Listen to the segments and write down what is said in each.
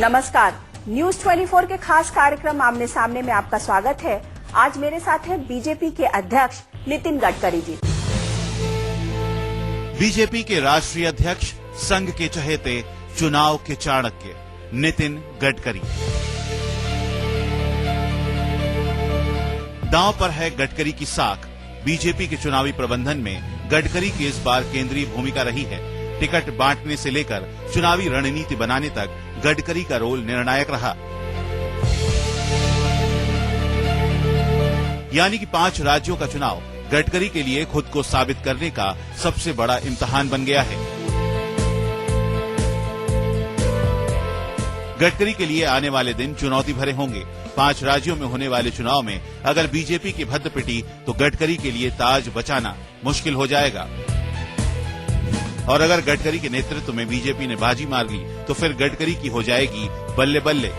नमस्कार, न्यूज 24 के खास कार्यक्रम आमने सामने में आपका स्वागत है। आज मेरे साथ हैं बीजेपी के अध्यक्ष नितिन गडकरी जी। बीजेपी के राष्ट्रीय अध्यक्ष, संघ के चहेते, चुनाव के चाणक्य नितिन गडकरी। दांव पर है गडकरी की साख। बीजेपी के चुनावी प्रबंधन में गडकरी की इस बार केंद्रीय भूमिका रही है। टिकट बांटने से लेकर चुनावी रणनीति बनाने तक गडकरी का रोल निर्णायक रहा। यानी कि 5 राज्यों का चुनाव गडकरी के लिए खुद को साबित करने का सबसे बड़ा इम्तिहान बन गया है। गडकरी के लिए आने वाले दिन चुनौती भरे होंगे। 5 राज्यों में होने वाले चुनाव में अगर बीजेपी की भद्द पिटी तो गडकरी के लिए ताज बचाना मुश्किल हो जाएगा। और अगर गडकरी के नेतृत्व में बीजेपी ने बाजी मार ली तो फिर गडकरी की हो जाएगी बल्ले बल्ले।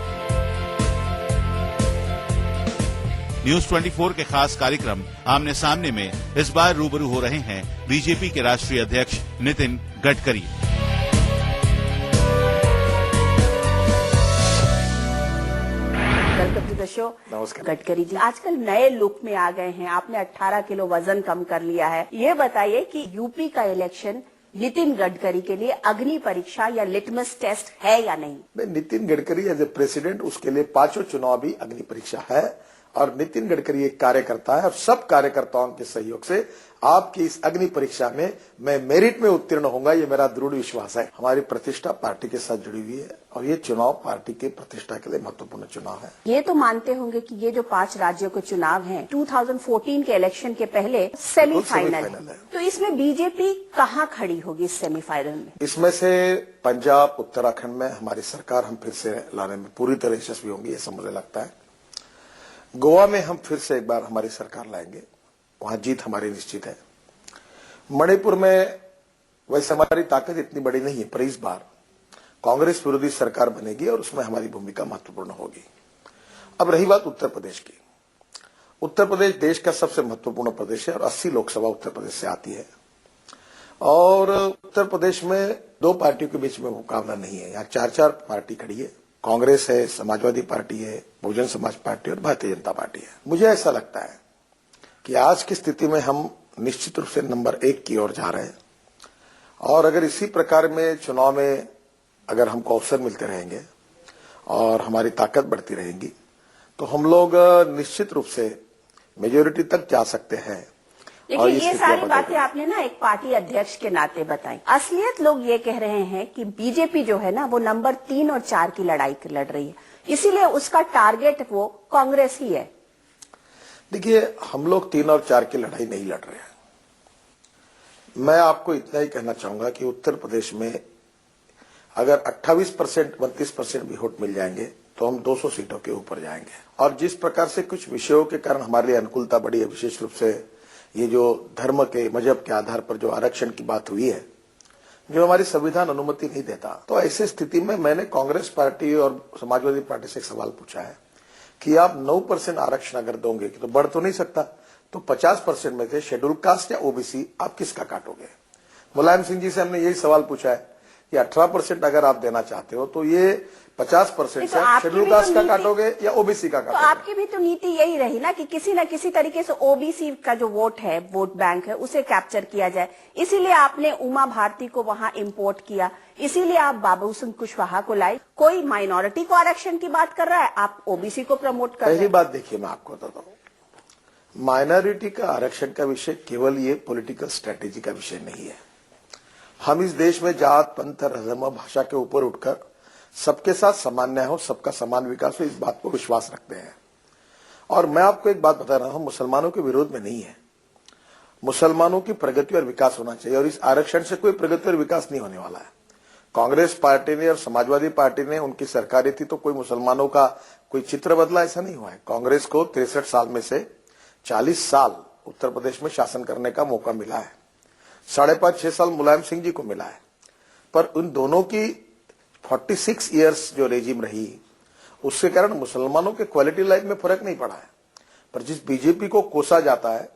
न्यूज 24 के खास कार्यक्रम आमने सामने में इस बार रूबरू हो रहे हैं बीजेपी के राष्ट्रीय अध्यक्ष Nitin Gadkari. Welcome to the show. नमस्कार। गडकरी जी आजकल नए लुक में आ गए हैं। आपने 18 किलो वजन कम कर लिया है। ये बताइए कि यूपी का इलेक्शन नितिन गडकरी के लिए अग्नि परीक्षा या लिटमस टेस्ट है या नहीं? Nitin Gadkari as a president उसके लिए 5 चुनाव भी अग्नि परीक्षा है और नितिन गडकरी एक कार्यकर्ता है और सब कार्यकर्ताओं के सहयोग से आपकी इस अग्नि परीक्षा में मैं मेरिट में उत्तीर्ण होऊंगा, ये मेरा दृढ़ विश्वास है। हमारी प्रतिष्ठा पार्टी के साथ जुड़ी हुई है और ये चुनाव पार्टी की प्रतिष्ठा के लिए महत्वपूर्ण चुनाव है। ये तो मानते होंगे कि ये जो 5 राज्यों के चुनाव हैं 2014 के इलेक्शन के पहले सेमीफाइनल है, तो इसमें बीजेपी कहाँ खड़ी होगी इस सेमीफाइनल में? इसमें से पंजाब, उत्तराखंड में हमारी सरकार हम फिर से लाने में पूरी तरह यशस्वी होंगी, ऐसा मुझे लगता है। गोवा में हम फिर से एक बार हमारी सरकार लाएंगे, वहां जीत हमारी निश्चित है। मणिपुर में वैसे हमारी ताकत इतनी बड़ी नहीं है, पर इस बार कांग्रेस विरोधी सरकार बनेगी और उसमें हमारी भूमिका महत्वपूर्ण होगी। अब रही बात उत्तर प्रदेश की। उत्तर प्रदेश देश का सबसे महत्वपूर्ण प्रदेश है और 80 लोकसभा उत्तर प्रदेश से आती है और उत्तर प्रदेश में 2 पार्टियों के बीच में मुकाबला नहीं है। यहाँ 4 पार्टी खड़ी है। कांग्रेस है, समाजवादी पार्टी है, बहुजन समाज पार्टी और भारतीय जनता पार्टी है। मुझे ऐसा लगता है कि आज की स्थिति में हम निश्चित रूप से नंबर 1 की ओर जा रहे हैं और अगर इसी प्रकार में चुनाव में अगर हमको अवसर मिलते रहेंगे और हमारी ताकत बढ़ती रहेगी तो हम लोग निश्चित रूप से मेजोरिटी तक जा सकते हैं। देखिए, ये सारी बातें आपने ना एक पार्टी अध्यक्ष के नाते बताई। असलियत लोग ये कह रहे हैं कि बीजेपी जो है ना वो नंबर 3 और 4 की लड़ाई लड़ रही है, इसीलिए उसका टारगेट वो कांग्रेस ही है। देखिए, हम लोग 3 और 4 की लड़ाई नहीं लड़ रहे हैं। मैं आपको इतना ही कहना चाहूंगा कि उत्तर प्रदेश में अगर 28%, 32% भी वोट मिल जाएंगे तो हम 200 सीटों के ऊपर जाएंगे। और जिस प्रकार से कुछ विषयों के कारण हमारे लिए अनुकूलता बढ़ी है, विशेष रूप से ये जो धर्म के, मजहब के आधार पर जो आरक्षण की बात हुई है, जो हमारी संविधान अनुमति नहीं देता, तो ऐसी स्थिति में मैंने कांग्रेस पार्टी और समाजवादी पार्टी से एक सवाल पूछा है कि आप 9% आरक्षण अगर दोगे तो बढ़ तो नहीं सकता, तो 50% में से शेड्यूल कास्ट या ओबीसी आप किसका काटोगे? मुलायम सिंह जी से हमने यही सवाल पूछा है कि 18% अगर आप देना चाहते हो तो ये 50% से शेड्यूल कास्ट का काटोगे या ओबीसी का काटोगे? तो आपकी भी तो नीति यही रही ना कि किसी न किसी तरीके से ओबीसी का जो वोट है, वोट बैंक है, उसे कैप्चर किया जाए। इसीलिए आपने उमा भारती को वहां इंपोर्ट किया, इसीलिए आप बाबू सिंह कुशवाहा को लाए। कोई माइनॉरिटी को आरक्षण की बात कर रहा है, आप ओबीसी को प्रमोट कर रहे हैं। पहली बात देखिए, मैं आपको बताता हूँ, माइनॉरिटी का आरक्षण का विषय केवल ये पॉलिटिकल स्ट्रेटेजी का विषय नहीं है। हम इस देश में जात, पंथ, धर्म, भाषा के ऊपर उठकर सबके साथ समान न्याय हो, सबका समान विकास हो, इस बात को विश्वास रखते हैं। और मैं आपको एक बात बता रहा हूं, मुसलमानों के विरोध में नहीं है। मुसलमानों की प्रगति और विकास होना चाहिए और इस आरक्षण से कोई प्रगति और विकास नहीं होने वाला है। कांग्रेस पार्टी ने और समाजवादी पार्टी ने, उनकी सरकारें थी तो कोई मुसलमानों का कोई चित्र बदला, ऐसा नहीं हुआ है। कांग्रेस को 63 साल में से 40 साल उत्तर प्रदेश में शासन करने का मौका मिला है। 5.5-6 साल मुलायम सिंह जी को मिला है, पर उन दोनों की 46 इयर्स जो रेजिम रही, उसके कारण मुसलमानों के क्वालिटी लाइफ में फर्क नहीं पड़ा है। पर जिस बीजेपी को कोसा जाता है,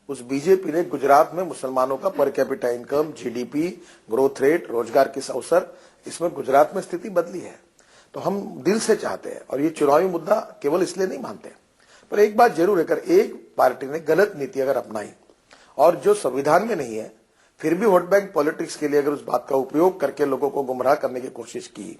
उस बीजेपी ने गुजरात में मुसलमानों का per capita income, GDP, growth rate, रोजगार के अवसर, इसमें गुजरात में स्थिति बदली है। तो हम दिल से चाहते हैं और ये चुनावी मुद्दा केवल इसलिए नहीं मानते। पर एक बात जरूर है, अगर एक पार्टी ने गलत नीति अगर अपनाई और जो संविधान में नहीं है फिर भी वोट बैंक पॉलिटिक्स के लिए अगर उस बात का उपयोग करके लोगों को गुमराह करने की कोशिश की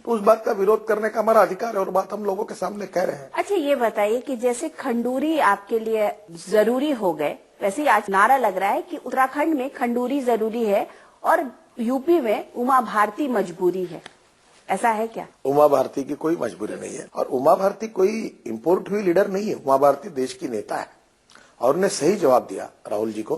तो उस बात का विरोध करने का हमारा अधिकार है और बात हम लोगों के सामने कह रहे हैं। अच्छा, ये बताइए कि जैसे खंडूरी आपके लिए जरूरी हो गए, वैसे ही आज नारा लग रहा है कि उत्तराखंड में खंडूरी जरूरी है और यूपी में उमा भारती मजबूरी है, ऐसा है क्या? उमा भारती की कोई मजबूरी नहीं है और उमा भारती कोई इंपोर्ट हुई लीडर नहीं है। उमा भारती देश की नेता है और उन्हें सही जवाब दिया राहुल जी को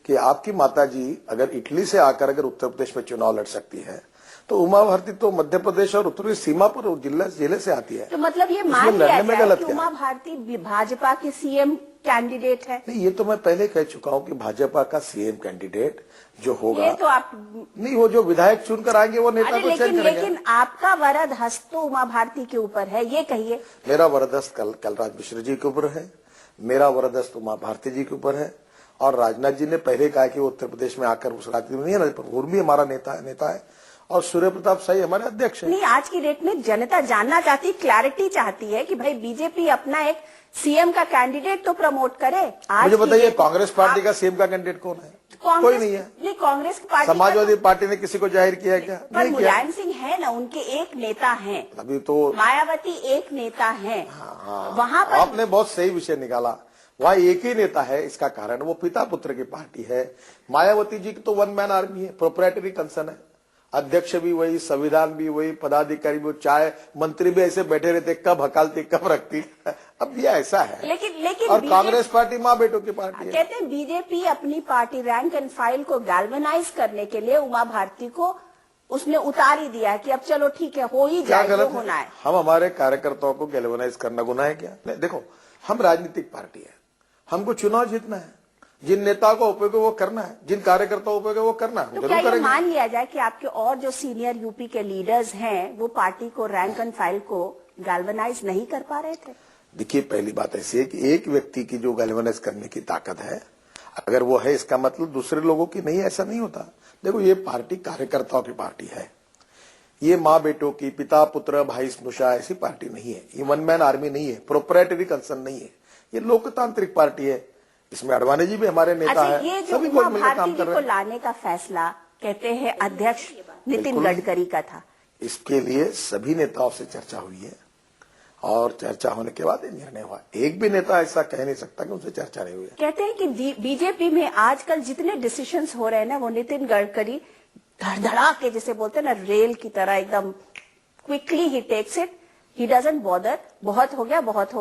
कि आपकी माताजी अगर इटली से आकर अगर उत्तर प्रदेश में चुनाव लड़ सकती है तो उमा भारती तो मध्य प्रदेश और उत्तरी सीमा पर जिले से आती है। तो मतलब ये मान लिया जाए कि उमा भारती भाजपा की सीएम कैंडिडेट है? नहीं, ये तो मैं पहले कह चुका हूं कि भाजपा का सीएम कैंडिडेट जो होगा, ये तो आप नहीं, वो जो विधायक चुनकर आएंगे वो नेता को चयन करेंगे। लेकिन आपका वरद हस्त तो उमा भारती के ऊपर है, ये कहिए। मेरा वरद हस्त कलराज मिश्र जी के ऊपर है, मेरा वरद हस्त उमा भारती जी के ऊपर है और राजनाथ जी ने पहले कहा कि वो उत्तर प्रदेश में आकर उस राजनीति में नहीं है, पर वो भी हमारा नेता है और सूर्य प्रताप शाही हमारे अध्यक्ष हैं। नहीं, आज की डेट में जनता जानना चाहती, क्लैरिटी चाहती है कि भाई बीजेपी अपना एक सीएम का कैंडिडेट तो प्रमोट करे। मुझे बताइए कांग्रेस पार्टी का सीएम का कैंडिडेट कौन है? कोई नहीं है। नहीं, कांग्रेस पार्टी, समाजवादी पार्टी ने किसी को जाहिर किया है क्या? पर मुलायम सिंह है ना, उनके एक नेता हैं। अभी तो मायावती एक नेता है। वहाँ पर आपने बहुत सही विषय निकाला। वहाँ एक ही नेता है, इसका कारण वो पिता पुत्र की पार्टी है। मायावती जी की तो वन मैन आर्मी है, प्रोप्राइटरी कंसर्न है। अध्यक्ष भी वही, संविधान भी वही, पदाधिकारी भी, चाहे मंत्री भी ऐसे बैठे रहते, कब हकालती कब रखती। अब ये ऐसा है। लेकिन और कांग्रेस पार्टी माँ बेटों की पार्टी है। कहते हैं बीजेपी अपनी पार्टी रैंक एंड फाइल को गैल्वेनाइज करने के लिए उमा भारती को उसने उतार ही दिया कि अब चलो ठीक है, हो ही जाए जो होना है। हम हमारे कार्यकर्ताओं को गैल्वेनाइज करना गुनाह है क्या? नहीं, देखो हम राजनीतिक पार्टी है, हमको चुनाव जीतना है, जिन नेताओं का उपयोग है वो करना है, जिन कार्यकर्ताओं का उपयोग है वो करना है। तो क्या ये मान लिया जाए कि आपके और जो सीनियर यूपी के लीडर्स हैं वो पार्टी को रैंक एंड फाइल को गैल्वेनाइज नहीं कर पा रहे थे? देखिए, पहली बात ऐसी है कि एक व्यक्ति की जो गैल्वेनाइज करने की ताकत है, अगर वो है, इसका मतलब दूसरे लोगों की नहीं, ऐसा नहीं होता। देखो, ये पार्टी कार्यकर्ताओं की पार्टी है, ये माँ बेटों की, पिता पुत्र भाई स्नुषा ऐसी पार्टी नहीं है। ये वन मैन आर्मी नहीं है, प्रोप्राइटरी कंसर्न नहीं है, ये लोकतांत्रिक पार्टी है। इसमें अडवाणी जी भी हमारे नेता है। ये जो उमा भारती जी को लाने का फैसला कहते हैं अध्यक्ष नितिन गडकरी का था, इसके लिए सभी नेताओं से चर्चा हुई है और चर्चा होने के बाद निर्णय हुआ। एक भी नेता ऐसा कह नहीं सकता कि उनसे चर्चा नहीं हुई है। कहते हैं कि बीजेपी में आजकल जितने डिसीजंस हो रहे हैं ना, वो नितिन गडकरी धड़धड़ा के, जिसे बोलते हैं ना, रेल की तरह एकदम quickly he takes it, he doesn't bother. बहुत हो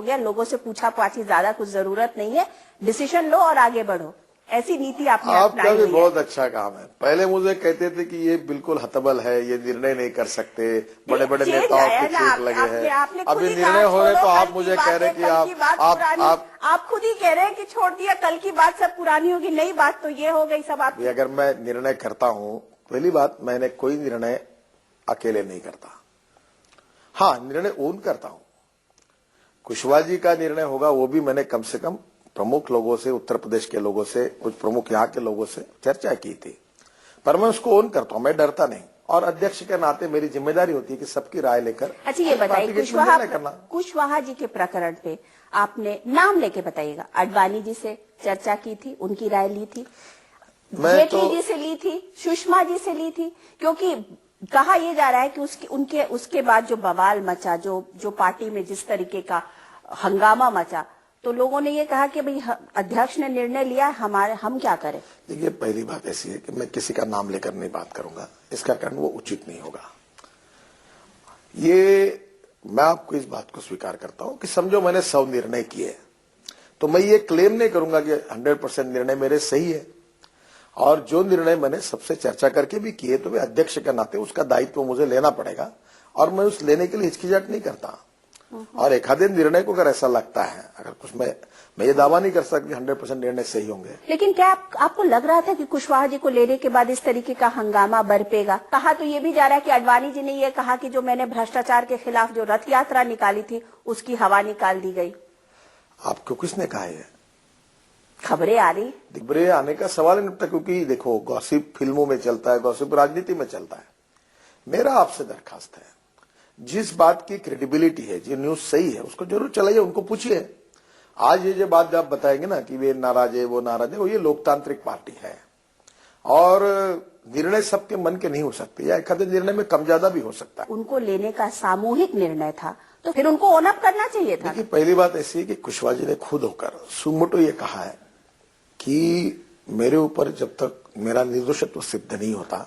गया, लोगों से पूछा पाछी ज्यादा कुछ जरूरत नहीं है, डिसीजन लो और आगे बढ़ो, ऐसी नीति आपने आपका भी बहुत अच्छा काम है। पहले मुझे कहते थे कि ये बिल्कुल हतबल है, ये निर्णय नहीं कर सकते, बड़े बड़े नेताओं के चोट लगे हैं। अभी निर्णय हो रहे तो आप मुझे कह रहे कि आप खुद ही कह रहे हैं कि छोड़ दिया, कल की बात सब पुरानी होगी, नई बात तो ये हो गई सब। आप अगर मैं निर्णय करता हूँ, पहली बात, मैंने कोई निर्णय अकेले नहीं करता। हाँ, निर्णय ओन करता हूँ। कुशवाहा जी का निर्णय होगा, वो भी मैंने कम से कम प्रमुख लोगों से, उत्तर प्रदेश के लोगों से, कुछ प्रमुख यहाँ के लोगों से चर्चा की थी, पर मैं उसको ओन करता हूँ, मैं डरता नहीं। और अध्यक्ष के नाते मेरी जिम्मेदारी होती है कि सबकी राय लेकर। अच्छा, ये बताइए, कुशवाहा जी के प्रकरण पे आपने नाम लेके बताइएगा, अडवाणी जी से चर्चा की थी, उनकी राय ली थी, जेटली जी से ली थी, सुषमा जी से ली थी? क्योंकि कहा यह जा रहा है कि उसके बाद जो बवाल मचा, जो पार्टी में जिस तरीके का हंगामा मचा, तो लोगों ने ये कहा कि भाई अध्यक्ष ने निर्णय लिया, हम क्या करें? देखिए, पहली बात ऐसी है कि मैं किसी का नाम लेकर नहीं बात करूंगा, इसका कारण वो उचित नहीं होगा। ये मैं आपको इस बात को स्वीकार करता हूं कि समझो मैंने 100 निर्णय किए, तो मैं ये क्लेम नहीं करूंगा कि 100% निर्णय मेरे सही है। और जो निर्णय मैंने सबसे चर्चा करके भी किए, तो वे अध्यक्ष के नाते उसका दायित्व मुझे लेना पड़ेगा और मैं उस लेने के लिए हिचकिचाहट नहीं करता। और एक आधे निर्णय को अगर ऐसा लगता है, अगर कुछ मैं ये दावा नहीं कर सकती 100% निर्णय सही होंगे। लेकिन क्या आपको लग रहा था कि कुशवाहा जी को लेने के बाद इस तरीके का हंगामा बरपेगा? कहा तो ये भी जा रहा है कि अडवाणी जी ने ये कहा कि जो मैंने भ्रष्टाचार के खिलाफ जो रथ यात्रा निकाली थी, उसकी हवा निकाल दी गई। आपको किसने कहा है? खबरें आ रही। खबरें आने का सवाल नहीं उठता, क्योंकि देखो, गॉसिप फिल्मों में चलता है, गॉसिप राजनीति में चलता है। मेरा आपसे दरखास्त है जिस बात की क्रेडिबिलिटी है, जो न्यूज सही है, उसको जरूर चलाइए, उनको पूछिए। आज ये जो बात आप बताएंगे ना कि वे नाराज है, वो नाराज है, वो ये लोकतांत्रिक पार्टी है और निर्णय सबके मन के नहीं हो सकते, या एक आधे निर्णय में कम ज्यादा भी हो सकता है। उनको लेने का सामूहिक निर्णय था, तो फिर उनको ओन अप करना चाहिए था। देखिए, पहली बात ऐसी है कि कुशवाहा जी ने खुद होकर सुमोटो ये कहा है कि मेरे ऊपर जब तक मेरा निर्दोषत्व सिद्ध नहीं होता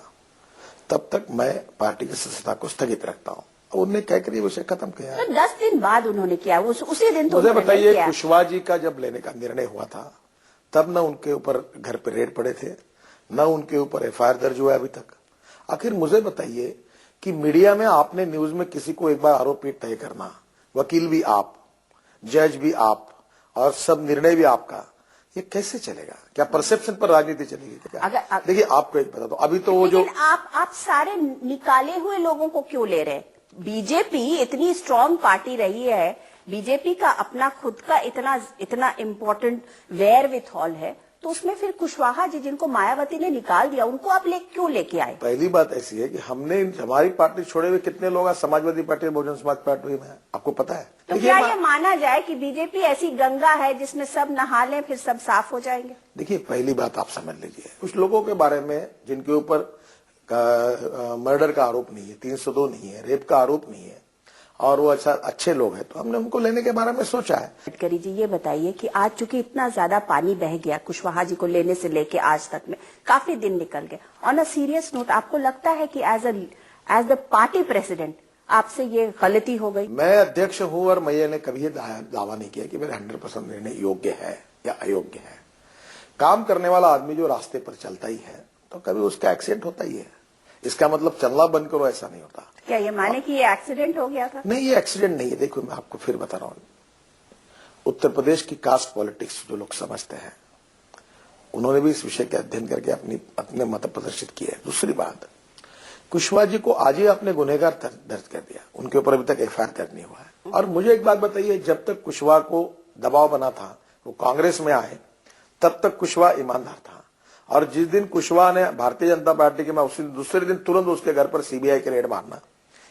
तब तक मैं पार्टी की सदस्यता को स्थगित रखता हूं। उन्होंने क्या करिए उसे खत्म किया। तो 10 दिन बाद उन्होंने किया, उसी दिन तो मुझे बताइए, कुशवाहा जी का जब लेने का निर्णय हुआ था तब न उनके ऊपर घर पे रेड पड़े थे, न उनके ऊपर एफआईआर दर्ज हुआ अभी तक। आखिर मुझे बताइए कि मीडिया में आपने न्यूज में किसी को एक बार आरोपी तय करना, वकील भी आप, जज भी आप और सब निर्णय भी आपका, ये कैसे चलेगा? क्या परसेप्शन पर राजनीति चलेगी क्या? देखिए, आपको एक बता दो, अभी तो वो जो आप सारे निकाले हुए लोगों को क्यों ले रहे? बीजेपी इतनी स्ट्रांग पार्टी रही है, बीजेपी का अपना खुद का इतना इम्पोर्टेंट वेयर विथ हॉल है, तो उसमें फिर कुशवाहा जी जिनको मायावती ने निकाल दिया, उनको आप क्यों लेके आए? पहली बात ऐसी है कि हमने हमारी पार्टी छोड़े हुए कितने लोग हैं समाजवादी पार्टी, बहुजन समाज पार्टी में, आपको पता है? तो क्या ये माना जाए कि बीजेपी ऐसी गंगा है जिसमें सब नहा लें फिर सब साफ हो जाएंगे? देखिए, पहली बात आप समझ लीजिए, कुछ लोगों के बारे में जिनके ऊपर मर्डर का आरोप नहीं है, 302 नहीं है, रेप का आरोप नहीं है और वो अच्छे लोग हैं, तो हमने उनको लेने के बारे में सोचा है। गडकरी जी, ये बताइए कि आज चूंकि इतना ज्यादा पानी बह गया कुशवाहा जी को लेने से लेके आज तक में काफी दिन निकल गए, ऑन अ सीरियस नोट आपको लगता है कि एज द पार्टी प्रेसिडेंट आपसे ये गलती हो गई? मैं अध्यक्ष हूं और मैंने कभी दावा नहीं किया कि मेरा 100% निर्णय योग्य है या अयोग्य है। काम करने वाला आदमी जो रास्ते पर चलता ही है तो कभी उसका एक्सीडेंट होता ही है, इसका मतलब चलना बंद करो ऐसा नहीं होता। क्या ये माने कि ये एक्सीडेंट हो गया था? नहीं, ये एक्सीडेंट नहीं है। देखो, मैं आपको फिर बता रहा हूं, उत्तर प्रदेश की कास्ट पॉलिटिक्स जो लोग समझते हैं उन्होंने भी इस विषय के अध्ययन करके अपने मत प्रदर्शित किए। दूसरी बात, कुशवाहा जी को आज ही आपने गुनहगार दर्ज कर दिया, उनके ऊपर अभी तक एफआईआर दर्ज नहीं हुआ है। और मुझे एक बात बताइए, जब तक कुशवाहा को दबाव बना था वो कांग्रेस में आए, तब तक कुशवाहा ईमानदार था। और जिस दिन कुशवाहा ने भारतीय जनता पार्टी के, मैं उसी दूसरे दिन तुरंत उसके घर पर सीबीआई के रेड मारना,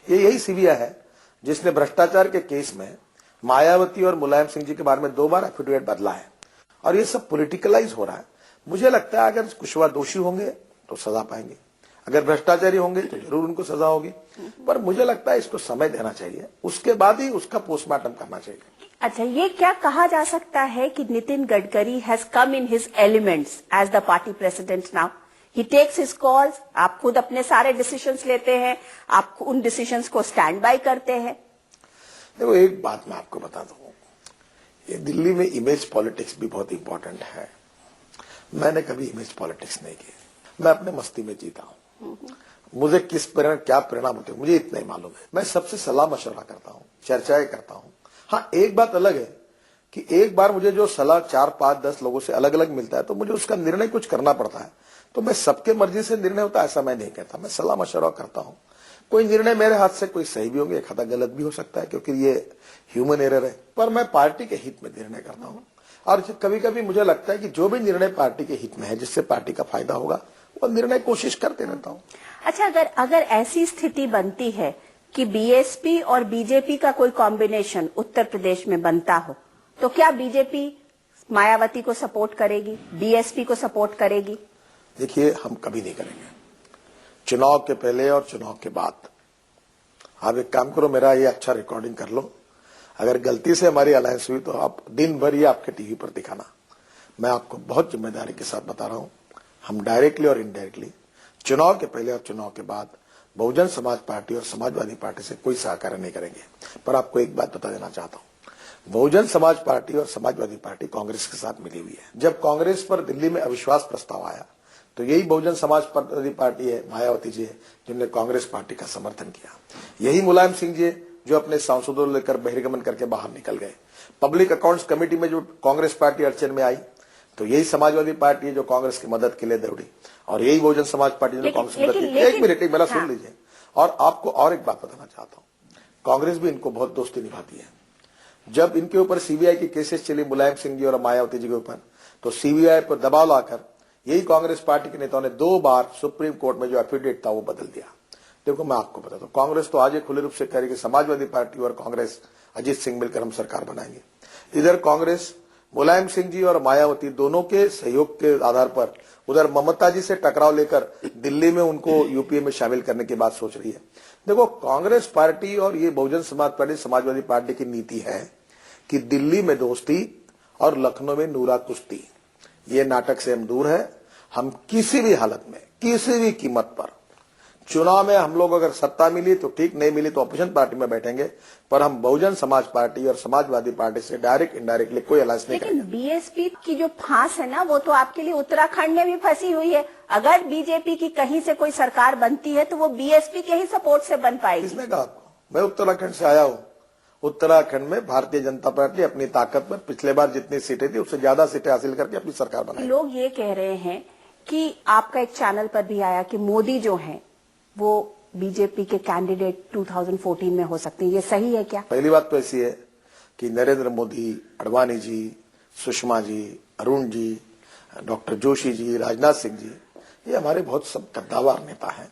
यही सीबीआई है जिसने भ्रष्टाचार के केस में मायावती और मुलायम सिंह जी के बारे में 2 बार एफिडेविट बदला है और ये सब पॉलिटिकलाइज हो रहा है। मुझे लगता है अगर कुशवाहा दोषी होंगे तो सजा पाएंगे, अगर भ्रष्टाचारी होंगे तो जरूर उनको सजा होगी, पर मुझे लगता है इसको समय देना चाहिए, उसके बाद ही उसका पोस्टमार्टम करना चाहिए। अच्छा, ये क्या कहा जा सकता है कि Nitin Gadkari has come in his elements as the party president now? He takes his calls, आप खुद अपने सारे डिसीजंस लेते हैं, आप उन डिसीजंस को स्टैंड बाय करते हैं। देखो, एक बात मैं आपको बता दूं, ये दिल्ली में इमेज पॉलिटिक्स भी बहुत इंपॉर्टेंट है। मैंने कभी इमेज पॉलिटिक्स नहीं की, मैं अपने मस्ती में जीता हूं। मुझे क्या परिणाम होते हैं मुझे इतना ही मालूम है। मैं सबसे सलाह मशवरा करता हूं, चर्चाएं करता हूं। हाँ, एक बात अलग है कि एक बार मुझे जो सलाह 4, 5, 10 लोगों से अलग अलग मिलता है तो मुझे उसका निर्णय कुछ करना पड़ता है। तो मैं सबके मर्जी से निर्णय होता है ऐसा मैं नहीं कहता, मैं सलाह मशवरा करता हूं। कोई निर्णय मेरे हाथ से कोई सही भी होंगे, एक आधा गलत भी हो सकता है, क्योंकि ये ह्यूमन एरर है, पर मैं पार्टी के हित में निर्णय करता हूं। और कभी कभी मुझे लगता है कि जो भी निर्णय पार्टी के हित में है, जिससे पार्टी का फायदा होगा, वो निर्णय कोशिश करते रहता हूं। अच्छा, अगर ऐसी स्थिति बनती है कि बीएसपी और बीजेपी का कोई कॉम्बिनेशन उत्तर प्रदेश में बनता हो, तो क्या बीजेपी मायावती को सपोर्ट करेगी, बीएसपी को सपोर्ट करेगी? देखिए, हम कभी नहीं करेंगे। चुनाव के पहले और चुनाव के बाद आप एक काम करो, मेरा ये अच्छा रिकॉर्डिंग कर लो, अगर गलती से हमारी अलायंस हुई तो आप दिन भर ये आपके टीवी पर दिखाना। मैं आपको बहुत जिम्मेदारी के साथ बता रहा हूं, हम डायरेक्टली और इनडायरेक्टली चुनाव के पहले और चुनाव के बाद बहुजन समाज पार्टी और समाजवादी पार्टी से कोई सहकार्य नहीं करेंगे। पर आपको एक बात बता देना चाहता हूं, बहुजन समाज पार्टी और समाजवादी पार्टी कांग्रेस के साथ मिली हुई है। जब कांग्रेस पर दिल्ली में अविश्वास प्रस्ताव आया तो यही बहुजन समाजवादी पार्टी है, मायावती जी है, जिन्होंने कांग्रेस पार्टी का समर्थन किया। यही मुलायम सिंह जी जो अपने सांसदों लेकर बहिर्गमन करके बाहर निकल गए। पब्लिक अकाउंट्स कमेटी में जो कांग्रेस पार्टी अड़चन में आई तो यही समाजवादी पार्टी है जो कांग्रेस की मदद के लिए दौड़ी, और यही बहुजन समाज पार्टी जो कांग्रेस की मदद की। एक मिनट मेरा सुन लीजिए। और आपको और एक बात बताना चाहता हूं, कांग्रेस भी इनको बहुत दोस्ती निभाती है। जब इनके ऊपर सीबीआई की केसेस चली, मुलायम सिंह जी और मायावती जी के ऊपर, तो सीबीआई पर दबाव लाकर यही कांग्रेस पार्टी के नेताओं ने 2 बार सुप्रीम कोर्ट में जो एफिडेविट था वो बदल दिया। देखो मैं आपको बताता हूँ, कांग्रेस तो आज ही खुले रूप से कह रही कि समाजवादी पार्टी और कांग्रेस अजीत सिंह मिलकर हम सरकार बनाएंगे। इधर कांग्रेस मुलायम सिंह जी और मायावती दोनों के सहयोग के आधार पर उधर ममता जी से टकराव लेकर दिल्ली में उनको यूपीए में शामिल करने की बात सोच रही है। देखो कांग्रेस पार्टी और ये बहुजन समाज पार्टी, समाजवादी पार्टी की नीति है कि दिल्ली में दोस्ती और लखनऊ में नूरा कुश्ती। ये नाटक से हम दूर है। हम किसी भी हालत में, किसी भी कीमत पर चुनाव में हम लोग अगर सत्ता मिली तो ठीक, नहीं मिली तो अपोजिशन पार्टी में बैठेंगे, पर हम बहुजन समाज पार्टी और समाजवादी पार्टी से डायरेक्ट इनडायरेक्टली कोई अलायंस नहीं करेंगे। लेकिन बीएसपी की जो फांस है ना, वो तो आपके लिए उत्तराखंड में भी फंसी हुई है। अगर बीजेपी की कहीं से कोई सरकार बनती है तो वो बीएसपी के ही सपोर्ट से बन पाएगी। किसने कहा आपको? मैं उत्तराखंड से आया हूँ। उत्तराखंड में भारतीय जनता पार्टी अपनी ताकत पर पिछले बार जितनी सीटें थी उससे ज्यादा सीटें हासिल करके अपनी सरकार बनाई। लोग ये कह रहे हैं कि आपका एक चैनल पर भी आया कि मोदी जो हैं वो बीजेपी के कैंडिडेट 2014 में हो सकते हैं, ये सही है क्या? पहली बात तो ऐसी है कि नरेंद्र मोदी, अडवाणी जी, सुषमा जी, अरुण जी, डॉक्टर जोशी जी, राजनाथ सिंह जी, ये हमारे बहुत सब कद्दावर नेता हैं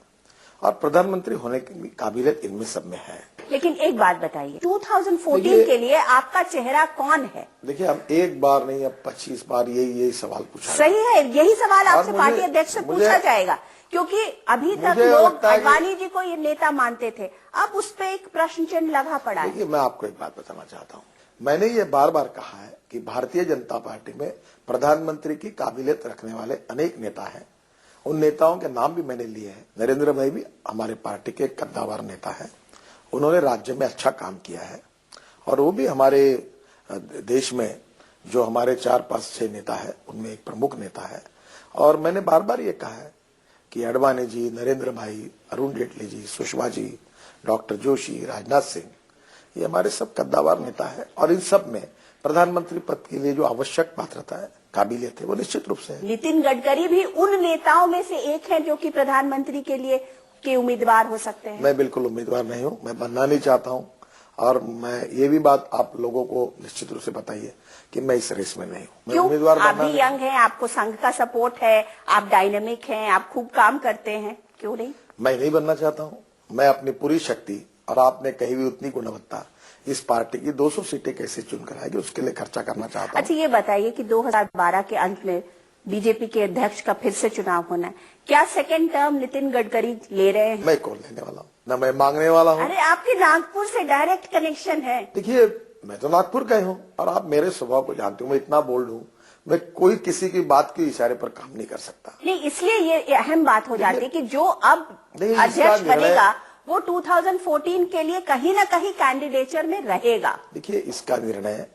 और प्रधानमंत्री होने की काबिलियत इनमें सब में है। लेकिन एक बात बताइए, 2014 के लिए आपका चेहरा कौन है? देखिए हम एक बार नहीं, अब 25 बार यही सवाल पूछा। सही है, यही सवाल आपसे पार्टी अध्यक्ष से पूछा जाएगा, क्योंकि अभी तक लोग अडवाणी जी को ये नेता मानते थे, अब उस पर एक प्रश्न चिन्ह लगा पड़ा है। देखिए मैं आपको एक बात बताना चाहता हूँ, मैंने ये बार बार कहा है कि भारतीय जनता पार्टी में प्रधानमंत्री की काबिलियत रखने वाले अनेक नेता हैं। उन नेताओं के नाम भी मैंने लिए हैं। नरेंद्र भाई भी हमारे पार्टी के कद्दावर नेता हैं। उन्होंने राज्य में अच्छा काम किया है और वो भी हमारे देश में जो हमारे 4-5-6 नेता है उनमें एक प्रमुख नेता है। और मैंने बार बार ये कहा है कि अडवाणी जी, नरेंद्र भाई, अरुण जेटली जी, सुषमा जी, डॉक्टर जोशी, राजनाथ सिंह, ये हमारे सब कद्दावर नेता है और इन सब में प्रधानमंत्री पद के लिए जो आवश्यक पात्रता है, काबिलियत है, वो निश्चित रूप से है। नितिन गडकरी भी उन नेताओं में से एक है जो कि प्रधानमंत्री के लिए के उम्मीदवार हो सकते हैं। मैं बिल्कुल उम्मीदवार नहीं हूं, मैं बनना नहीं चाहता हूं और मैं ये भी बात आप लोगों को निश्चित रूप से बताइए कि मैं इस रेस में नहीं हूं। मैं उम्मीदवार आप भी यंग हैं, आपको संघ का सपोर्ट है, आप डायनेमिक हैं, आप खूब काम करते हैं, क्यों नहीं? मैं नहीं बनना चाहता हूं। मैं अपनी पूरी शक्ति और आपने कही हुई उतनी गुणवत्ता इस पार्टी की 200 सीटें कैसे चुनकर आएगी उसके लिए खर्चा करना चाहता हूं। अच्छा ये बताइए कि 2012 के अंत में बीजेपी के अध्यक्ष का फिर से चुनाव होना है, क्या सेकंड टर्म नितिन गडकरी ले रहे हैं? मैं कौन लेने वाला हूँ, न मैं मांगने वाला हूँ। अरे आपके नागपुर से डायरेक्ट कनेक्शन है। देखिए मैं तो नागपुर का ही हूँ और आप मेरे स्वभाव को जानते हो, मैं इतना बोल्ड हूँ, मैं कोई किसी की बात के इशारे पर काम नहीं कर सकता। नहीं, इसलिए ये अहम बात हो जाती है कि जो अब अध्यक्ष बनेगा वो 2014 के लिए कहीं ना कहीं कैंडिडेचर में रहेगा। देखिए इसका निर्णय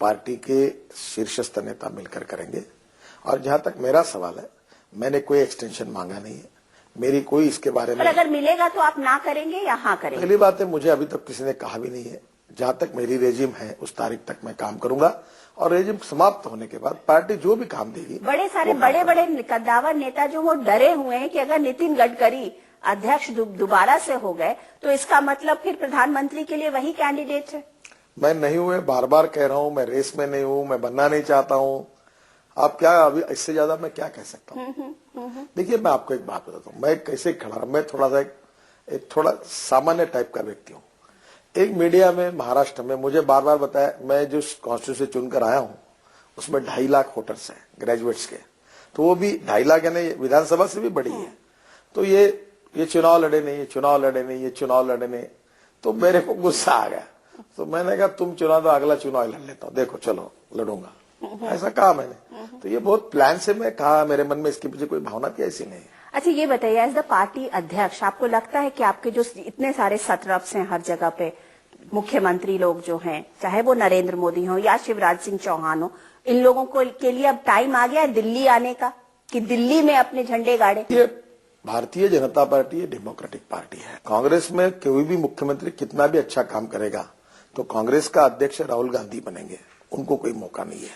पार्टी के शीर्षस्थ नेता मिलकर करेंगे और जहां तक मेरा सवाल है, मैंने कोई एक्सटेंशन मांगा नहीं है, मेरी कोई इसके बारे में। पर अगर मिलेगा तो आप ना करेंगे या हाँ करेंगे? पहली बात है, मुझे अभी तक किसी ने कहा भी नहीं है। जहां तक मेरी रेजिम है उस तारीख तक मैं काम करूंगा और रेजिम समाप्त होने के बाद पार्टी जो भी काम देगी। बड़े सारे बड़े कद्दावर नेता जो वो डरे हुए हैं कि अगर नितिन गडकरी अध्यक्ष दोबारा से हो गए तो इसका मतलब फिर प्रधानमंत्री के लिए वही कैंडिडेट है। मैं नहीं हुए, बार बार कह रहा हूं, मैं रेस में नहीं हूं, मैं बनना नहीं चाहता हूं। आप क्या अभी इससे ज्यादा मैं क्या कह सकता हूं? देखिए मैं आपको एक बात बताता हूं, मैं कैसे खड़ा, मैं थोड़ा सा एक थोड़ा सामान्य टाइप का व्यक्ति हूं। एक मीडिया में महाराष्ट्र में मुझे बार बार बताया, मैं जो कॉन्स्टिट्यूंसी चुनकर आया हूं उसमें 2.5 लाख वोटर्स हैं ग्रेजुएट्स के, तो वो भी 2.5 लाख यानी विधानसभा से भी बड़ी है। तो ये चुनाव लड़े नहीं, ये चुनाव लड़े नहीं, ये चुनाव लड़े नहीं, तो मेरे को गुस्सा आ गया। तो मैंने कहा तुम चुनाव दो, अगला चुनाव लड़ लेता हूँ, देखो चलो लड़ूंगा, ऐसा कहा मैंने। तो ये बहुत प्लान से मैं कहा, मेरे मन में इसके पीछे कोई भावना थी ऐसी नहीं। अच्छा ये बताइए, एज द पार्टी अध्यक्ष आपको लगता है कि आपके जो इतने सारे सत्रप्स हैं हर जगह पे, मुख्यमंत्री लोग जो हैं, चाहे वो नरेंद्र मोदी हो या शिवराज सिंह चौहान हो, इन लोगों को के लिए अब टाइम आ गया है दिल्ली आने का कि दिल्ली में अपने झंडे गाड़े? Bharatiya Janata party democratic party है। कांग्रेस में कोई भी मुख्यमंत्री कितना भी अच्छा काम करेगा तो कांग्रेस का अध्यक्ष राहुल गांधी बनेंगे, उनको कोई मौका नहीं है।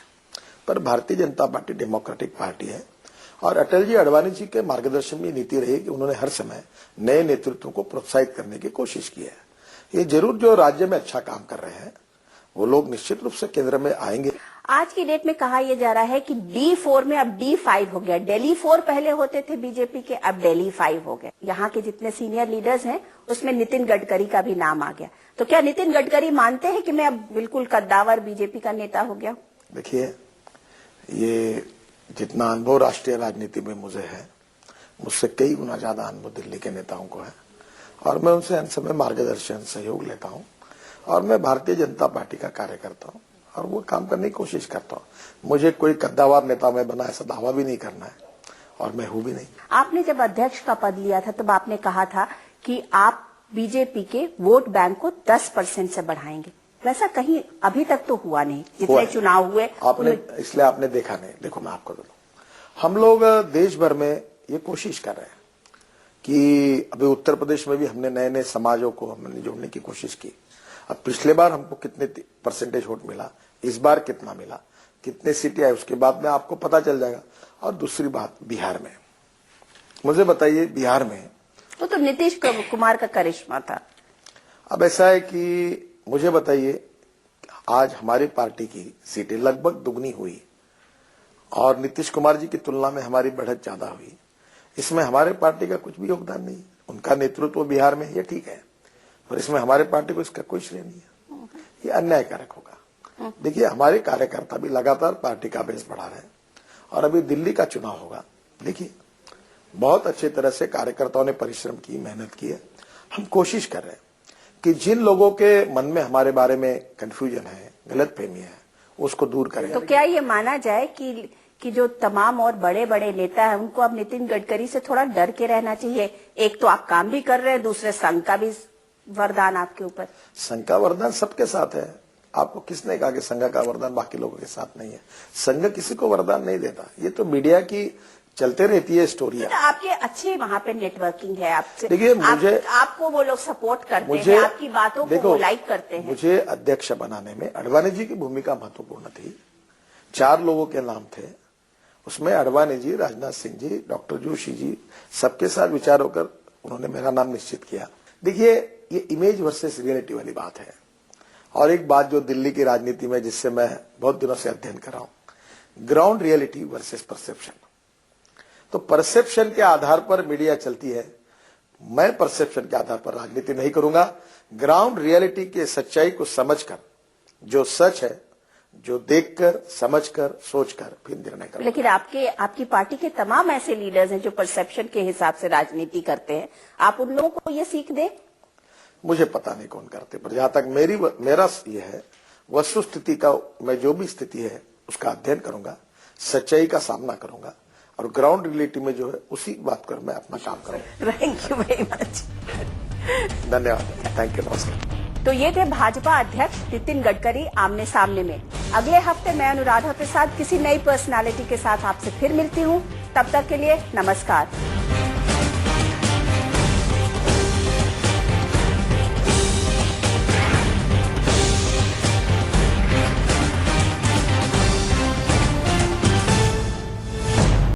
पर Bharatiya Janata party democratic party है और अटल जी अडवाणी जी के मार्गदर्शन में नीति रही कि उन्होंने हर समय नए नेतृत्व को प्रोत्साहित करने की कोशिश की है। ये जरूर जो राज्य में अच्छा काम कर रहे हैं वो लोग निश्चित रूप से केंद्र में आएंगे। आज की डेट में कहा यह जा रहा है कि D4 में अब D5 हो गया। दिल्ली 4 पहले होते थे बीजेपी के, अब दिल्ली 5 हो गए। यहाँ के जितने सीनियर लीडर्स हैं उसमें नितिन गडकरी का भी नाम आ गया। तो क्या नितिन गडकरी मानते हैं कि मैं अब बिल्कुल कद्दावर बीजेपी का नेता हो गया? देखिए, ये जितना अनुभव राष्ट्रीय राजनीति में मुझे है, मुझसे कई गुना ज्यादा अनुभव दिल्ली के नेताओं को है और मैं उनसे हर समय मार्गदर्शन सहयोग लेता हूं और मैं भारतीय जनता पार्टी का कार्य करता हूं और वो काम करने की कोशिश करता हूं। मुझे कोई कद्दावर नेता में बना ऐसा दावा भी नहीं करना है और मैं हूं भी नहीं। आपने जब अध्यक्ष का पद लिया था तब आपने कहा था कि आप बीजेपी के वोट बैंक को 10% से बढ़ाएंगे। वैसा कहीं अभी तक तो हुआ नहीं। जितने चुनाव हुए इसलिए आपने देखा नहीं। देखो, मैं आपको बताऊं, हम लोग देश भर में ये कोशिश कर रहे हैं कि अभी उत्तर प्रदेश में भी हमने नए नए समाजों को हमने जोड़ने की कोशिश की। अब पिछले बार हमको कितने परसेंटेज वोट मिला, इस बार कितना मिला, कितने सीटें आई, उसके बाद में आपको पता चल जाएगा। और दूसरी बात, बिहार में मुझे बताइए, बिहार में तो नीतीश कुमार का करिश्मा था। अब ऐसा है कि मुझे बताइए, आज हमारी पार्टी की सीटें लगभग दुगनी हुई और नीतीश कुमार जी की तुलना में हमारी बढ़त ज्यादा हुई। इसमें हमारे पार्टी का कुछ भी योगदान नहीं। उनका नेतृत्व बिहार में, ये ठीक है, पर इसमें हमारे पार्टी को इसका कोई श्रेय नहीं है। ये अन्यायकारक होगा। देखिए, हमारे कार्यकर्ता भी लगातार पार्टी का बेस बढ़ा रहे हैं और अभी दिल्ली का चुनाव होगा। देखिए, बहुत अच्छी तरह से कार्यकर्ताओं ने परिश्रम की, मेहनत की है। हम कोशिश कर रहे हैं कि जिन लोगों के मन में हमारे बारे में कंफ्यूजन है, गलतफहमी है, उसको दूर करें। तो क्या ये माना जाए कि जो तमाम और बड़े बड़े नेता हैं उनको अब नितिन गडकरी से थोड़ा डर के रहना चाहिए? एक तो आप काम भी कर रहे हैं, दूसरे संघ का भी वरदान आपके ऊपर। संघ का वरदान सबके साथ है। आपको किसने कहा कि संघ का वरदान बाकी लोगों के साथ नहीं है? संघ किसी को वरदान नहीं देता। ये तो मीडिया की चलते रहती है स्टोरी। आपके अच्छे वहाँ पे नेटवर्किंग है आपसे। देखिए, मुझे आपको वो लोग सपोर्ट करते हैं, आपकी बातों को वो लाइक करते हैं। मुझे अध्यक्ष बनाने में अडवाणी जी की भूमिका महत्वपूर्ण थी। 4 लोगों के नाम थे, उसमें अडवाणी जी, राजनाथ सिंह जी, डॉक्टर जोशी जी, सबके साथ विचार होकर उन्होंने मेरा नाम निश्चित किया। देखिए, ये इमेज वर्सेस रियलिटी वाली बात है। और एक बात जो दिल्ली की राजनीति में, जिससे मैं बहुत दिनों से अध्ययन कर रहा हूं, ग्राउंड रियलिटी वर्सेस परसेप्शन। तो परसेप्शन के आधार पर मीडिया चलती है, मैं परसेप्शन के आधार पर राजनीति नहीं करूंगा। ग्राउंड रियलिटी के सच्चाई को समझकर, जो सच है, जो देखकर, समझकर, सोचकर फिर निर्णय करूंगा। लेकिन आपकी पार्टी के तमाम ऐसे लीडर्स हैं जो परसेप्शन के हिसाब से राजनीति करते हैं। आप उन लोगों को ये सीख दें? मुझे पता नहीं कौन करते, पर जहां तक मेरा ये है, वस्तु स्थिति का, मैं जो भी स्थिति है उसका अध्ययन करूंगा, सच्चाई का सामना करूंगा और ग्राउंड रियलिटी में जो है उसी बात कर मैं अपना काम करूंगा। Thank you very much. धन्यवाद। Thank you. नमस्कार। तो ये थे भाजपा अध्यक्ष नितिन गडकरी आमने सामने में। अगले हफ्ते मैं अनुराधा प्रसाद किसी नई पर्सनालिटी के साथ आपसे फिर मिलती हूँ। तब तक के लिए नमस्कार।